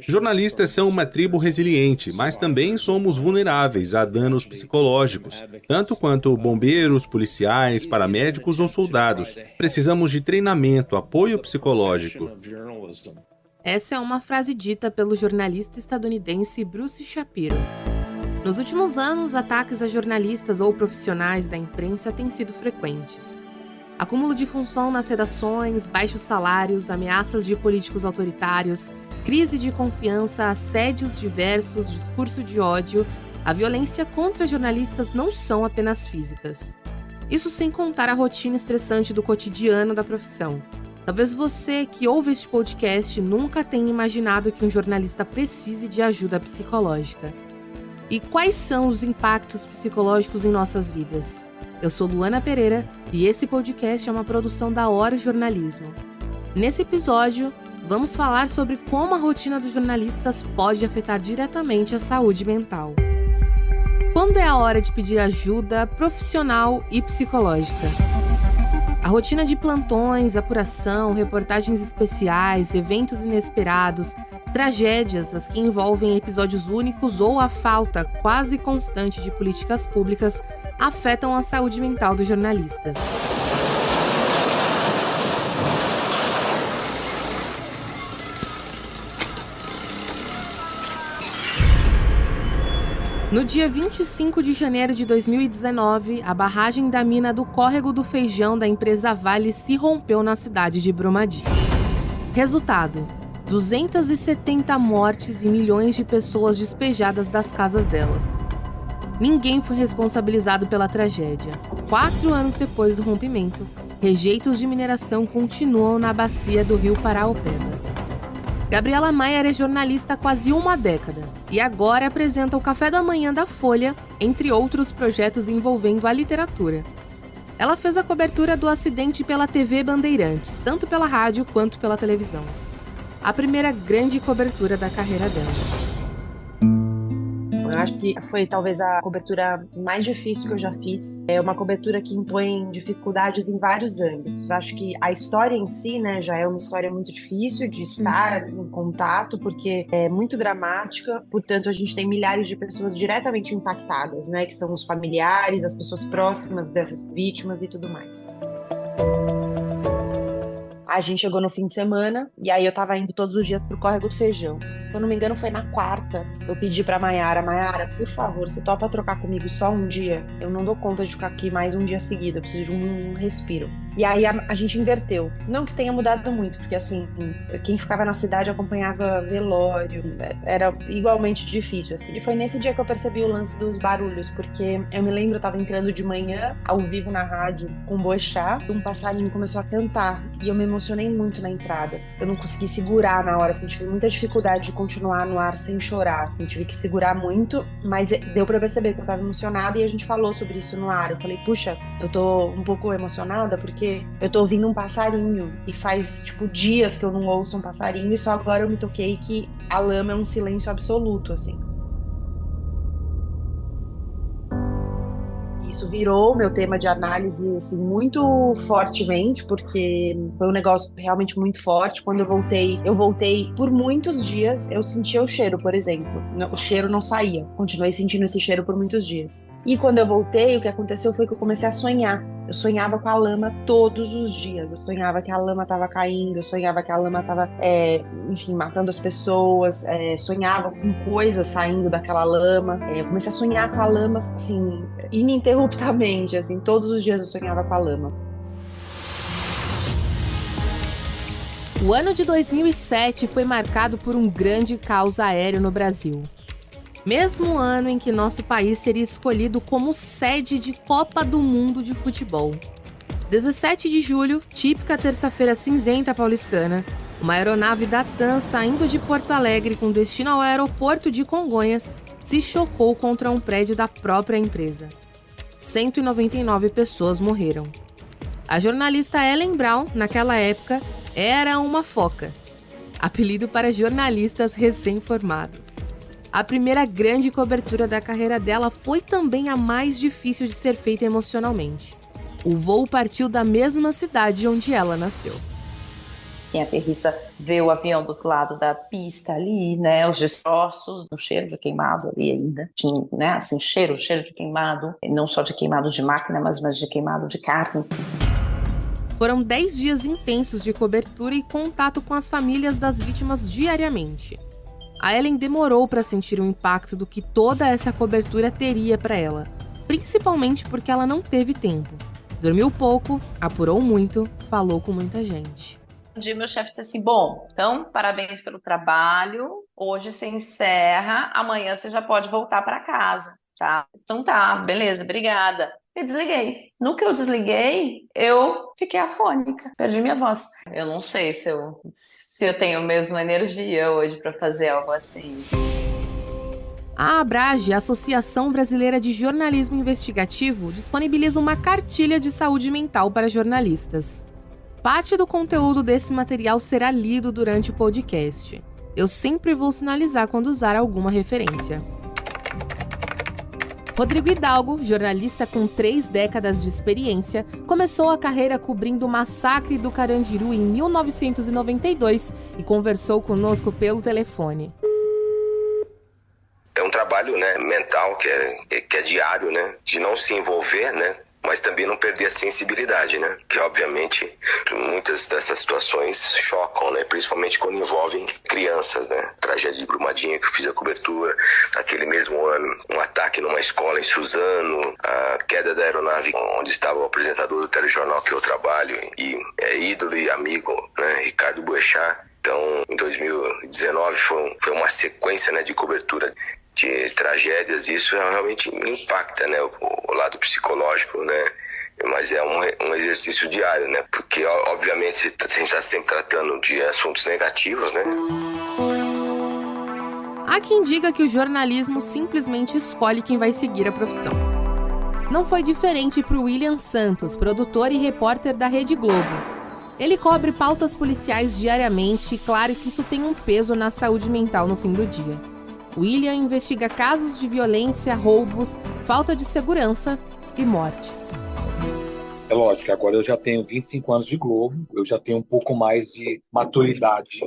Jornalistas são uma tribo resiliente, mas também somos vulneráveis a danos psicológicos, tanto quanto bombeiros, policiais, paramédicos ou soldados. Precisamos de treinamento, apoio psicológico. Essa é uma frase dita pelo jornalista estadunidense Bruce Shapiro. Nos últimos anos, ataques a jornalistas ou profissionais da imprensa têm sido frequentes. Acúmulo de função nas redações, baixos salários, ameaças de políticos autoritários, crise de confiança, assédios diversos, discurso de ódio, a violência contra jornalistas não são apenas físicas. Isso sem contar a rotina estressante do cotidiano da profissão. Talvez você que ouve este podcast nunca tenha imaginado que um jornalista precise de ajuda psicológica. E quais são os impactos psicológicos em nossas vidas? Eu sou Luana Pereira e esse podcast é uma produção da Hora Jornalismo. Nesse episódio, vamos falar sobre como a rotina dos jornalistas pode afetar diretamente a saúde mental. Quando é a hora de pedir ajuda profissional e psicológica? A rotina de plantões, apuração, reportagens especiais, eventos inesperados, tragédias, as que envolvem episódios únicos ou a falta quase constante de políticas públicas afetam a saúde mental dos jornalistas. No dia 25 de janeiro de 2019, a barragem da mina do Córrego do Feijão da empresa Vale se rompeu na cidade de Brumadinho. Resultado: 270 mortes e milhões de pessoas despejadas das casas delas. Ninguém foi responsabilizado pela tragédia. 4 anos depois do rompimento, rejeitos de mineração continuam na bacia do rio Paraopeba. Gabriela Maier é jornalista há quase uma década e agora apresenta o Café da Manhã da Folha, entre outros projetos envolvendo a literatura. Ela fez a cobertura do acidente pela TV Bandeirantes, tanto pela rádio quanto pela televisão. A primeira grande cobertura da carreira dela. Eu acho que foi talvez a cobertura mais difícil que eu já fiz. É uma cobertura que impõe dificuldades em vários âmbitos. Acho que a história em si, né, já é uma história muito difícil de estar em contato, porque é muito dramática. Portanto, a gente tem milhares de pessoas diretamente impactadas, né, que são os familiares, as pessoas próximas dessas vítimas e tudo mais. A gente chegou no fim de semana e aí eu tava indo todos os dias pro Córrego do Feijão. Se eu não me engano, foi na quarta. Eu pedi pra Maiara, por favor, você topa trocar comigo só um dia? Eu não dou conta de ficar aqui mais um dia seguido, eu preciso de um respiro. E aí a gente inverteu. Não que tenha mudado muito, porque assim, quem ficava na cidade acompanhava velório, era igualmente difícil, assim. E foi nesse dia que eu percebi o lance dos barulhos, porque eu me lembro, eu tava entrando de manhã, ao vivo na rádio, com o Boechat, um passarinho começou a cantar, e eu me emocionei muito na entrada. Eu não consegui segurar na hora, assim, tive muita dificuldade de continuar no ar sem chorar, assim, tive que segurar muito, mas deu pra perceber que eu tava emocionada e a gente falou sobre isso no ar. Eu falei, puxa, eu tô um pouco emocionada porque eu tô ouvindo um passarinho e faz, tipo, dias que eu não ouço um passarinho e só agora eu me toquei que a lama é um silêncio absoluto, assim. Isso virou meu tema de análise, assim, muito fortemente, porque foi um negócio realmente muito forte. Quando eu voltei por muitos dias, eu sentia o cheiro, por exemplo. O cheiro não saía, continuei sentindo esse cheiro por muitos dias. E quando eu voltei, o que aconteceu foi que eu comecei a sonhar. Eu sonhava com a lama todos os dias. Eu sonhava que a lama estava caindo, eu sonhava que a lama estava, matando as pessoas, sonhava com coisas saindo daquela lama. Eu comecei a sonhar com a lama, assim, ininterruptamente, assim, todos os dias eu sonhava com a lama. O ano de 2007 foi marcado por um grande caos aéreo no Brasil. Mesmo ano em que nosso país seria escolhido como sede de Copa do Mundo de Futebol. 17 de julho, típica terça-feira cinzenta paulistana, uma aeronave da TAM saindo de Porto Alegre com destino ao aeroporto de Congonhas se chocou contra um prédio da própria empresa. 199 pessoas morreram. A jornalista Ellen Brown, naquela época, era uma foca, apelido para jornalistas recém-formados. A primeira grande cobertura da carreira dela foi também a mais difícil de ser feita emocionalmente. O voo partiu da mesma cidade onde ela nasceu. Quem aterrissa vê o avião do outro lado da pista ali, né? Os destroços, o cheiro de queimado ali ainda. Tinha, né? Assim, cheiro de queimado. Não só de queimado de máquina, mas de queimado de carne. Foram 10 dias intensos de cobertura e contato com as famílias das vítimas diariamente. A Ellen demorou para sentir o impacto do que toda essa cobertura teria para ela, principalmente porque ela não teve tempo. Dormiu pouco, apurou muito, falou com muita gente. Um dia meu chefe disse assim, bom, então parabéns pelo trabalho, hoje você encerra, amanhã você já pode voltar para casa, tá? Então tá, beleza, obrigada. E desliguei. No que eu desliguei, eu fiquei afônica, perdi minha voz. Eu não sei se eu tenho a mesma energia hoje para fazer algo assim. A Abrage, a Associação Brasileira de Jornalismo Investigativo, disponibiliza uma cartilha de saúde mental para jornalistas. Parte do conteúdo desse material será lido durante o podcast. Eu sempre vou sinalizar quando usar alguma referência. Rodrigo Hidalgo, jornalista com 3 décadas de experiência, começou a carreira cobrindo o massacre do Carandiru em 1992 e conversou conosco pelo telefone. É um trabalho, né, mental que é diário, né, de não se envolver, né, mas também não perder a sensibilidade, né, que obviamente muitas dessas situações chocam, né, principalmente quando envolvem crianças, né, tragédia de Brumadinho que eu fiz a cobertura, naquele mesmo ano, um ataque numa escola em Suzano, a queda da aeronave onde estava o apresentador do telejornal que eu trabalho e ídolo e amigo, né, Ricardo Boechat. Então, em 2019 foi uma sequência, né, de cobertura de tragédias, e isso realmente impacta, né, o lado psicológico, né, mas é um exercício diário, né, porque obviamente a gente está sempre tratando de assuntos negativos, né. Há quem diga que o jornalismo simplesmente escolhe quem vai seguir a profissão. Não foi diferente para o William Santos, produtor e repórter da Rede Globo. Ele cobre pautas policiais diariamente e claro que isso tem um peso na saúde mental no fim do dia. William investiga casos de violência, roubos, falta de segurança e mortes. É lógico, agora eu já tenho 25 anos de Globo, eu já tenho um pouco mais de maturidade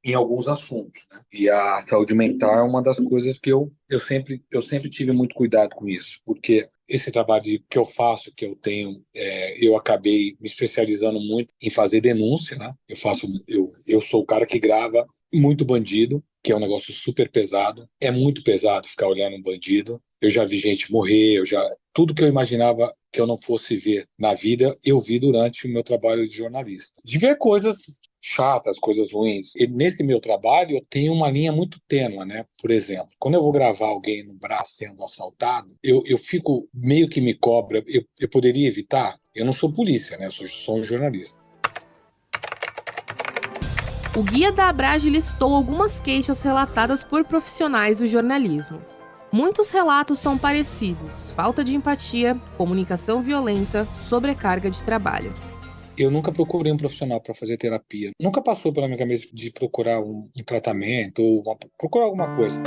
em alguns assuntos, né? E a saúde mental é uma das coisas que eu sempre tive muito cuidado com isso, porque esse trabalho que eu faço, que eu tenho, eu acabei me especializando muito em fazer denúncia, né? Eu sou o cara que grava muito bandido, que é um negócio super pesado. É muito pesado ficar olhando um bandido. Eu já vi gente morrer, tudo que eu imaginava que eu não fosse ver na vida, eu vi durante o meu trabalho de jornalista. De ver coisas chatas, coisas ruins. E nesse meu trabalho, eu tenho uma linha muito tênue, né? Por exemplo, quando eu vou gravar alguém no braço sendo assaltado, eu fico meio que me cobra. Eu poderia evitar? Eu não sou polícia, né? Eu sou um jornalista. O guia da Abrage listou algumas queixas relatadas por profissionais do jornalismo. Muitos relatos são parecidos: falta de empatia, comunicação violenta, sobrecarga de trabalho. Eu nunca procurei um profissional para fazer terapia. Nunca passou pela minha cabeça de procurar um tratamento ou procurar alguma coisa.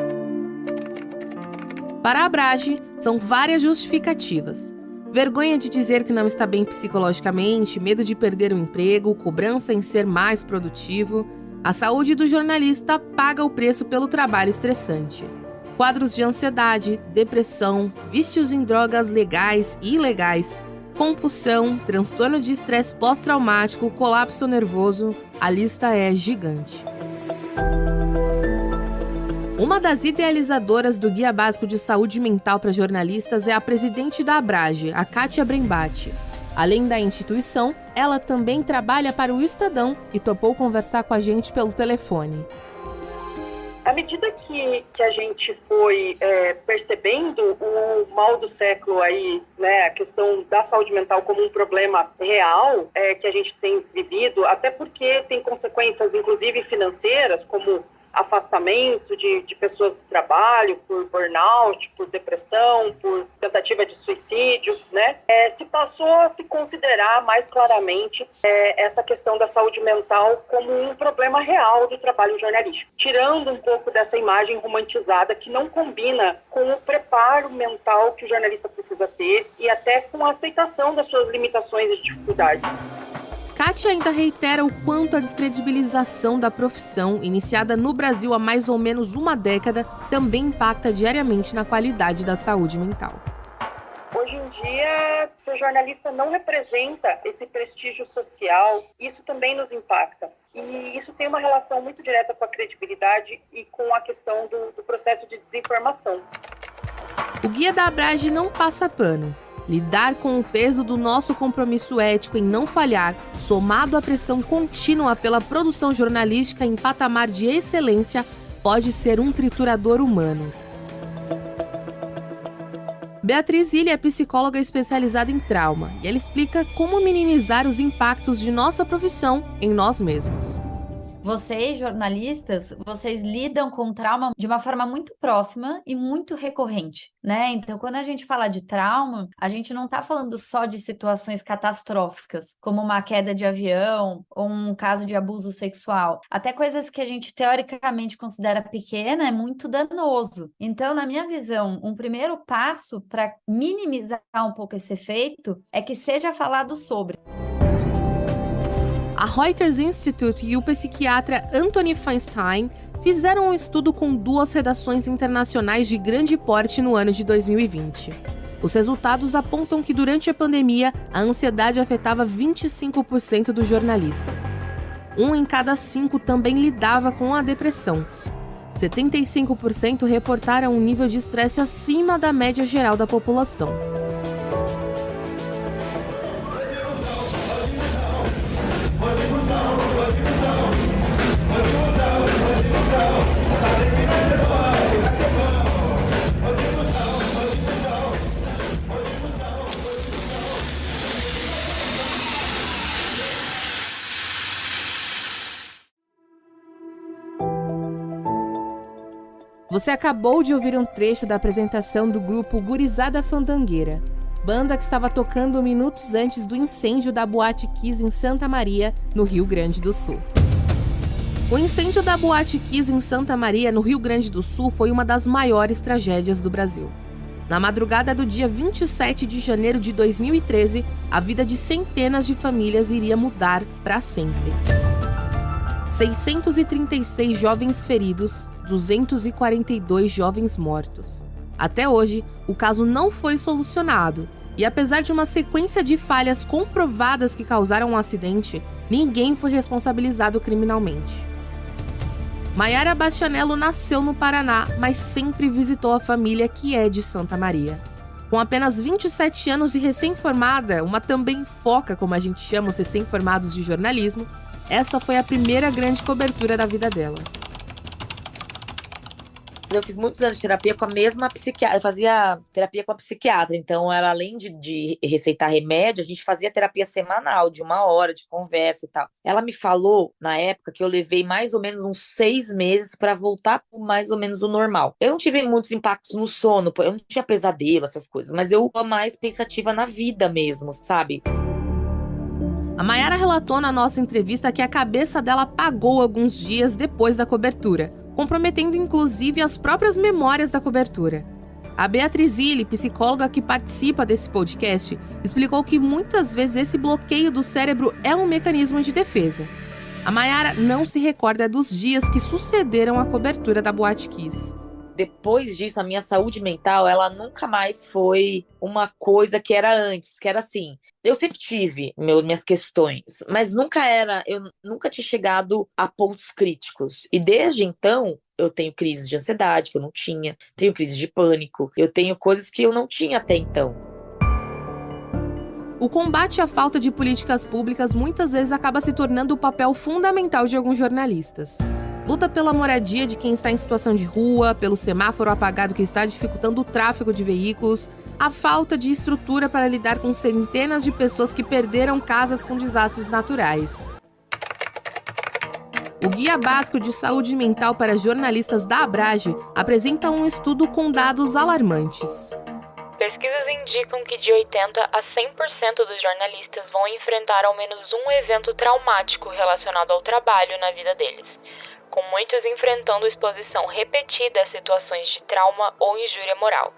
Para a Abrage, são várias justificativas. Vergonha de dizer que não está bem psicologicamente, medo de perder o emprego, cobrança em ser mais produtivo. A saúde do jornalista paga o preço pelo trabalho estressante. Quadros de ansiedade, depressão, vícios em drogas legais e ilegais, compulsão, transtorno de estresse pós-traumático, colapso nervoso, a lista é gigante. Uma das idealizadoras do Guia Básico de Saúde Mental para Jornalistas é a presidente da Abrage, a Kátia Brembati. Além da instituição, ela também trabalha para o Estadão e topou conversar com a gente pelo telefone. À medida que a gente foi percebendo o mal do século aí, né, a questão da saúde mental como um problema real que a gente tem vivido, até porque tem consequências, inclusive financeiras, como afastamento de pessoas do trabalho, por burnout, por depressão, por tentativa de suicídio, né? Se passou a se considerar mais claramente essa questão da saúde mental como um problema real do trabalho jornalístico, tirando um pouco dessa imagem romantizada que não combina com o preparo mental que o jornalista precisa ter e até com a aceitação das suas limitações e dificuldades. Kátia ainda reitera o quanto a descredibilização da profissão, iniciada no Brasil há mais ou menos uma década, também impacta diariamente na qualidade da saúde mental. Hoje em dia, ser jornalista não representa esse prestígio social, isso também nos impacta. E isso tem uma relação muito direta com a credibilidade e com a questão do processo de desinformação. O Guia da Abrage não passa pano. Lidar com o peso do nosso compromisso ético em não falhar, somado à pressão contínua pela produção jornalística em patamar de excelência, pode ser um triturador humano. Beatriz Ilha é psicóloga especializada em trauma e ela explica como minimizar os impactos de nossa profissão em nós mesmos. Vocês, jornalistas, vocês lidam com trauma de uma forma muito próxima e muito recorrente, né? Então, quando a gente fala de trauma, a gente não está falando só de situações catastróficas, como uma queda de avião ou um caso de abuso sexual. Até coisas que a gente teoricamente considera pequena é muito danoso. Então, na minha visão, um primeiro passo para minimizar um pouco esse efeito é que seja falado sobre. A Reuters Institute e o psiquiatra Anthony Feinstein fizeram um estudo com 2 redações internacionais de grande porte no ano de 2020. Os resultados apontam que durante a pandemia, a ansiedade afetava 25% dos jornalistas. 1 em cada 5 também lidava com a depressão. 75% reportaram um nível de estresse acima da média geral da população. Você acabou de ouvir um trecho da apresentação do grupo Gurizada Fandangueira, banda que estava tocando minutos antes do incêndio da Boate Kiss em Santa Maria, no Rio Grande do Sul. O incêndio da Boate Kiss em Santa Maria, no Rio Grande do Sul, foi uma das maiores tragédias do Brasil. Na madrugada do dia 27 de janeiro de 2013, a vida de centenas de famílias iria mudar para sempre. 636 jovens feridos, 242 jovens mortos. Até hoje, o caso não foi solucionado e, apesar de uma sequência de falhas comprovadas que causaram um acidente, ninguém foi responsabilizado criminalmente. Maiara Bastianello nasceu no Paraná, mas sempre visitou a família que é de Santa Maria. Com apenas 27 anos e recém-formada, uma também foca, como a gente chama os recém-formados de jornalismo, essa foi a primeira grande cobertura da vida dela. Eu fiz muitos anos de terapia com a mesma psiquiatra. Eu fazia terapia com a psiquiatra. Então, ela, além de receitar remédio, a gente fazia terapia semanal, de 1 hora de conversa e tal. Ela me falou, na época, que eu levei mais ou menos uns 6 meses para voltar para mais ou menos o normal. Eu não tive muitos impactos no sono, eu não tinha pesadelo, essas coisas. Mas eu tô mais pensativa na vida mesmo, sabe? A Maiara relatou na nossa entrevista que a cabeça dela apagou alguns dias depois da cobertura, comprometendo inclusive as próprias memórias da cobertura. A Beatriz Ilha, psicóloga que participa desse podcast, explicou que muitas vezes esse bloqueio do cérebro é um mecanismo de defesa. A Maiara não se recorda dos dias que sucederam a cobertura da Boate Kiss. Depois disso, a minha saúde mental, ela nunca mais foi uma coisa que era antes, que era assim. Eu sempre tive minhas questões, mas eu nunca tinha chegado a pontos críticos. E desde então, eu tenho crises de ansiedade, que eu não tinha, tenho crises de pânico, eu tenho coisas que eu não tinha até então. O combate à falta de políticas públicas muitas vezes acaba se tornando o papel fundamental de alguns jornalistas. Luta pela moradia de quem está em situação de rua, pelo semáforo apagado que está dificultando o tráfego de veículos, a falta de estrutura para lidar com centenas de pessoas que perderam casas com desastres naturais. O Guia Básico de Saúde Mental para Jornalistas da Abrage apresenta um estudo com dados alarmantes. Pesquisas indicam que de 80% a 100% dos jornalistas vão enfrentar ao menos um evento traumático relacionado ao trabalho na vida deles, com muitos enfrentando exposição repetida a situações de trauma ou injúria moral,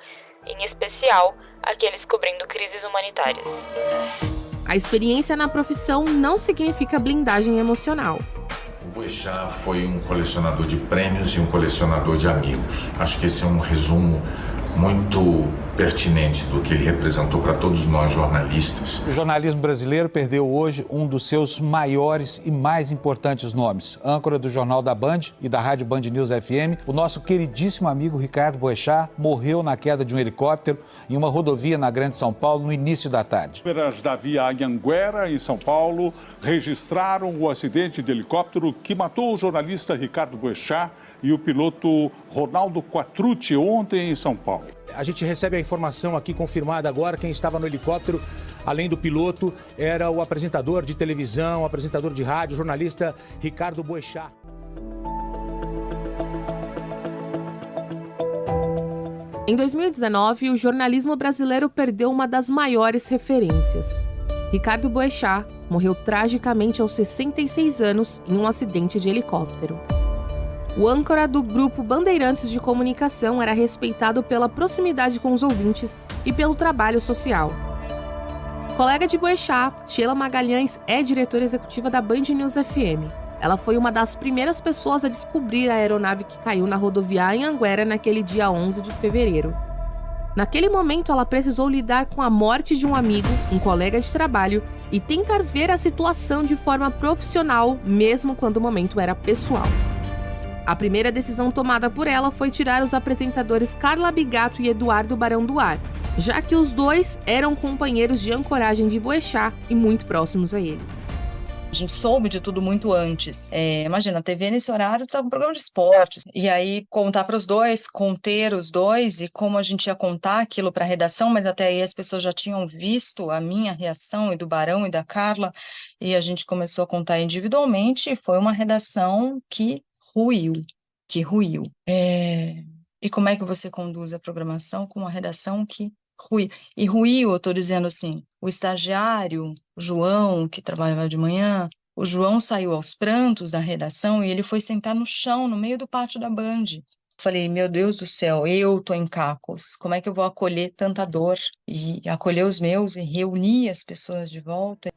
em especial aqueles cobrindo crises humanitárias. A experiência na profissão não significa blindagem emocional. O Boechat foi um colecionador de prêmios e um colecionador de amigos. Acho que esse é um resumo muito pertinente do que ele representou para todos nós jornalistas. O jornalismo brasileiro perdeu hoje um dos seus maiores e mais importantes nomes. Âncora do Jornal da Band e da Rádio Band News FM, o nosso queridíssimo amigo Ricardo Boechat morreu na queda de um helicóptero em uma rodovia na Grande São Paulo no início da tarde. Câmeras da via Anhanguera, em São Paulo, registraram o acidente de helicóptero que matou o jornalista Ricardo Boechat e o piloto Ronaldo Quattrucci ontem em São Paulo. A gente recebe a informação aqui confirmada agora, quem estava no helicóptero, além do piloto, era o apresentador de televisão, apresentador de rádio, jornalista Ricardo Boechat. Em 2019, o jornalismo brasileiro perdeu uma das maiores referências. Ricardo Boechat morreu tragicamente aos 66 anos em um acidente de helicóptero. O âncora do grupo Bandeirantes de Comunicação era respeitado pela proximidade com os ouvintes e pelo trabalho social. Colega de Boechat, Sheila Magalhães é diretora executiva da Band News FM. Ela foi uma das primeiras pessoas a descobrir a aeronave que caiu na rodovia Anhanguera naquele dia 11 de fevereiro. Naquele momento, ela precisou lidar com a morte de um amigo, um colega de trabalho, e tentar ver a situação de forma profissional, mesmo quando o momento era pessoal. A primeira decisão tomada por ela foi tirar os apresentadores Carla Bigato e Eduardo Barão do ar, já que os dois eram companheiros de ancoragem de Boechat e muito próximos a ele. A gente soube de tudo muito antes. Imagina, a TV nesse horário estava um programa de esportes. E aí contar para os dois, conter os dois e como a gente ia contar aquilo para a redação, mas até aí as pessoas já tinham visto a minha reação e do Barão e da Carla, e a gente começou a contar individualmente, e foi uma redação que ruiu. E como é que você conduz a programação com uma redação que ruiu? E ruiu, eu estou dizendo assim, o estagiário, o João, que trabalhava de manhã, o João saiu aos prantos da redação e ele foi sentar no chão, no meio do pátio da Band. Falei, meu Deus do céu, eu tô em cacos, como é que eu vou acolher tanta dor? E acolher os meus e reunir as pessoas de volta.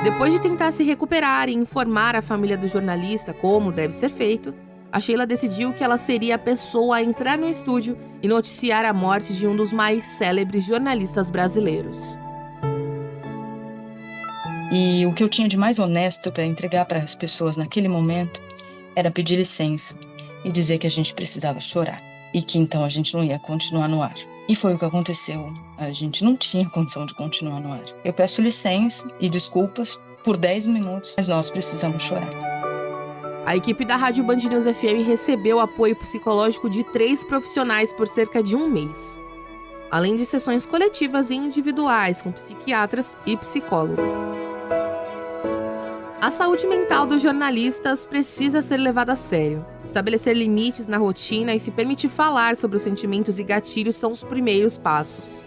Depois de tentar se recuperar e informar a família do jornalista como deve ser feito, a Sheila decidiu que ela seria a pessoa a entrar no estúdio e noticiar a morte de um dos mais célebres jornalistas brasileiros. E o que eu tinha de mais honesto para entregar para as pessoas naquele momento era pedir licença e dizer que a gente precisava chorar e que então a gente não ia continuar no ar. E foi o que aconteceu. A gente não tinha condição de continuar no ar. Eu peço licença e desculpas por 10 minutos, mas nós precisamos chorar. A equipe da Rádio Band News FM recebeu apoio psicológico de 3 profissionais por cerca de um mês, além de sessões coletivas e individuais com psiquiatras e psicólogos. A saúde mental dos jornalistas precisa ser levada a sério. Estabelecer limites na rotina e se permitir falar sobre os sentimentos e gatilhos são os primeiros passos.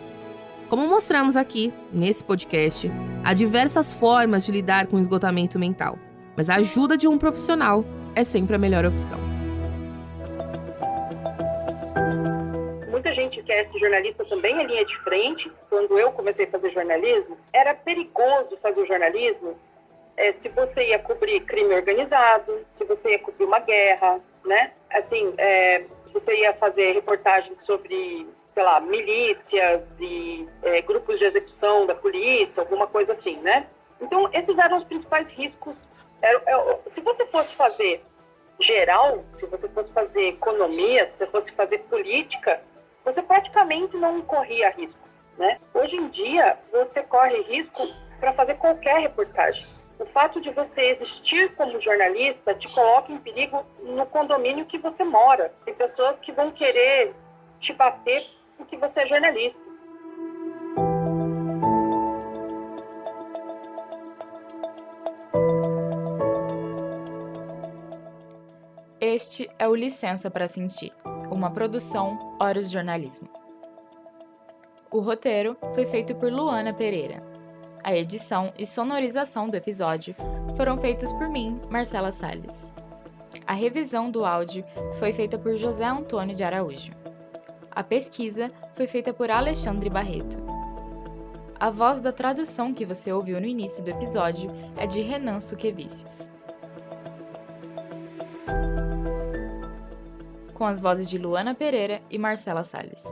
Como mostramos aqui, nesse podcast, há diversas formas de lidar com o esgotamento mental, mas a ajuda de um profissional é sempre a melhor opção. Muita gente esquece, jornalista também é linha de frente. Quando eu comecei a fazer jornalismo, era perigoso fazer o jornalismo se você ia cobrir crime organizado, se você ia cobrir uma guerra, né? Assim, se você ia fazer reportagens sobre, sei lá, milícias e grupos de execução da polícia, alguma coisa assim, né? Então, esses eram os principais riscos. Se você fosse fazer geral, se você fosse fazer economia, se você fosse fazer política, você praticamente não corria risco, né? Hoje em dia, você corre risco para fazer qualquer reportagem. O fato de você existir como jornalista te coloca em perigo no condomínio que você mora. Tem pessoas que vão querer te bater porque você é jornalista. Este é o Licença para Sentir, uma produção Horus Jornalismo. O roteiro foi feito por Luana Pereira. A edição e sonorização do episódio foram feitos por mim, Marcela Salles. A revisão do áudio foi feita por José Antônio de Araújo. A pesquisa foi feita por Alexandre Barreto. A voz da tradução que você ouviu no início do episódio é de Renan Suquevicius. Com as vozes de Luana Pereira e Marcela Salles.